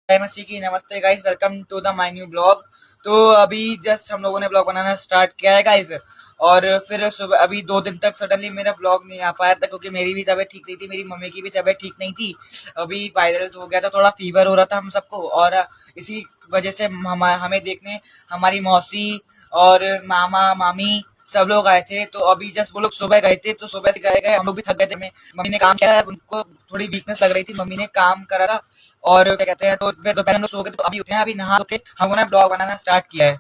मसीह की नमस्ते guys, welcome to the my new blog. तो अभी जस्ट हम लोगों ने ब्लॉग बनाना स्टार्ट किया है गाइस। और फिर सुबह अभी 2 दिन तक सडनली मेरा ब्लॉग नहीं आ पाया था क्योंकि मेरी भी तबीयत ठीक नहीं थी, मेरी मम्मी की भी तबीयत ठीक नहीं थी। अभी वायरल हो गया था, थोड़ा फीवर हो रहा था हम सबको। और इसी वजह से हमें देखने हमारी मौसी और मामा मामी सब लोग आए थे। तो अभी जस्ट वो लोग सुबह गए थे, तो सुबह से गए हम लोग भी थक गए थे। मम्मी ने काम किया, उनको थोड़ी वीकनेस लग रही थी, मम्मी ने काम करा था। और क्या कहते हैं, तो फिर दोपहर हम लोग सो गए, तो अभी उठे हैं, अभी नहा के हम लोगों ने ब्लॉग बनाना स्टार्ट किया है।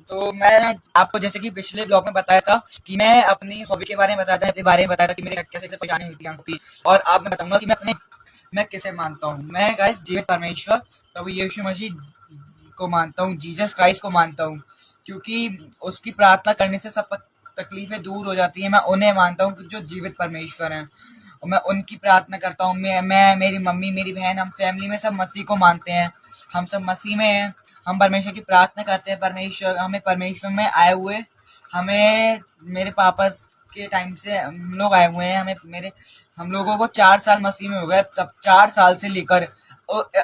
तो मैं आपको जैसे कि पिछले ब्लॉग में बताया था कि मैं अपनी हॉबी के बारे में बताया था, अपने बारे में बताया था कि मेरे कैसे कैसे परेशानी हुई थी आंखों की। और आप मैं बताऊंगा कि मैं किसे मानता हूँ। मैं गाइस जीवित परमेश्वर प्रभु यीशु मसीह को मानता हूँ, जीसस क्राइस्ट को मानता हूँ, क्योंकि उसकी प्रार्थना करने से सब तकलीफें दूर हो जाती है। मैं उन्हें मानता हूँ जो जीवित परमेश्वर हैं, और मैं उनकी प्रार्थना करता हूँ। मैं मेरी मम्मी, मेरी बहन, हम फैमिली में सब मसीह को मानते हैं। हम सब मसीह में हैं। हम परमेश्वर की प्रार्थना करते हैं। परमेश्वर हमें परमेश्वर में आए हुए, हमें मेरे पापा के टाइम से हम लोग आए हुए हैं। हम लोगों को 4 साल मसीह में हो गए। तब 4 साल से लेकर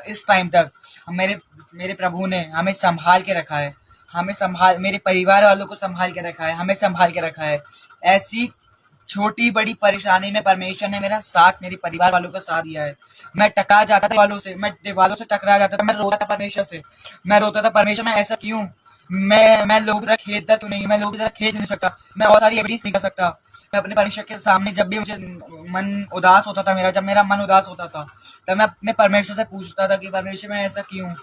इस टाइम तक मेरे मेरे प्रभु ने हमें संभाल के रखा है। मेरे परिवार वालों को संभाल के रखा है, हमें संभाल के रखा है। ऐसी छोटी बड़ी परेशानी में परमेश्वर ने मेरा साथ, मेरे परिवार वालों का साथ दिया है। मैं टकरा जाता था दीवालों से, मैं दीवालों से टकरा जाता था, मैं रोता था परमेश्वर से। मैं रोता था, परमेश्वर मैं ऐसा क्यों, मैं लोगों की तरह खेलता क्यों नहीं, मैं लोगों की तरह खेल नहीं सकता, मैं और सारी एबिलिटीज नहीं कर सकता। मैं अपने परमेश्वर के सामने जब भी मुझे मन उदास होता था, जब मेरा मन उदास होता था, तब मैं अपने परमेश्वर से पूछता था कि परमेश्वर मैं ऐसा क्यों।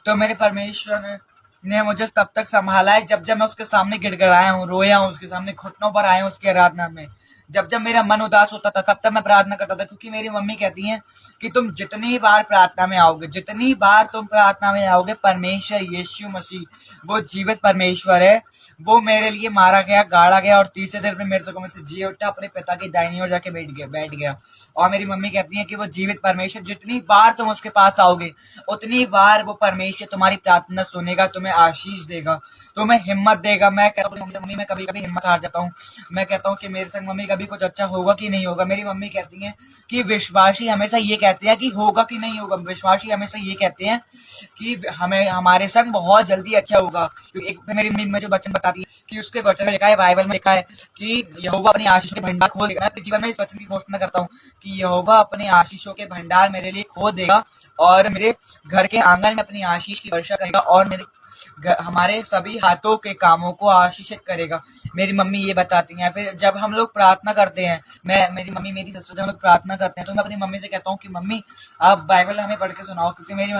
तो मेरे परमेश्वर ने मुझे तब तक संभाला है, जब जब मैं उसके सामने गिड़गिड़ाया हूँ, रोया हूँ, उसके सामने घुटनों पर आया हूँ उसकी आराधना में। जब जब मेरा मन उदास होता था, तब तब मैं प्रार्थना करता था, क्योंकि मेरी मम्मी कहती हैं कि तुम जितनी बार प्रार्थना में आओगे, जितनी बार तुम प्रार्थना में आओगे, परमेश्वर यीशु मसीह वो जीवित परमेश्वर है, वो मेरे लिए मारा गया, गाड़ा गया, और तीसरे दिन में मेरे को से जी उठा, अपने पिता की दाहिनी ओर जाके बैठ गया। और मेरी मम्मी कहती है कि वो जीवित परमेश्वर, जितनी बार तुम उसके पास आओगे, उतनी बार वो परमेश्वर तुम्हारी प्रार्थना सुनेगा, तुम्हें आशीष देगा, तुम्हें हिम्मत देगा। मैं कहता हूँ मम्मी, मैं कभी कभी हिम्मत हार जाता हूँ। मैं कहता हूँ कि मेरे संग मम्मी कभी कुछ अच्छा होगा कि नहीं होगा। मेरी मम्मी कहती हैं कि विश्वासी हमेशा ये कहते हैं कि होगा कि नहीं होगा। विश्वासी हमेशा ये कहते हैं कि हमें हमारे संग बहुत जल्दी अच्छा होगा। क्योंकि एक मेरी मम्मी मुझे वचन बताती है कि उसके वचन में लिखा है, बाइबल में लिखा है कि यहोवा अपनी आशीषों के भंडार खोल देगा। मैं अपने जीवन में इस वचन की घोषणा करता हूँ कि यहोवा अपने आशीषों के भंडार मेरे लिए खोल देगा, और मेरे घर के आंगन में अपनी आशीष की वर्षा करेगा, और हमारे सभी हाथों के कामों को आशीषित करेगा। मेरी मम्मी ये बताती हैं। फिर जब हम लोग प्रार्थना करते हैं, मेरी मम्मी, मेरी ससुर, जब हम लोग प्रार्थना करते हैं, तो मैं अपनी मम्मी से कहता हूँ कि मम्मी आप बाइबल हमें पढ़ के सुनाओ, क्योंकि मेरी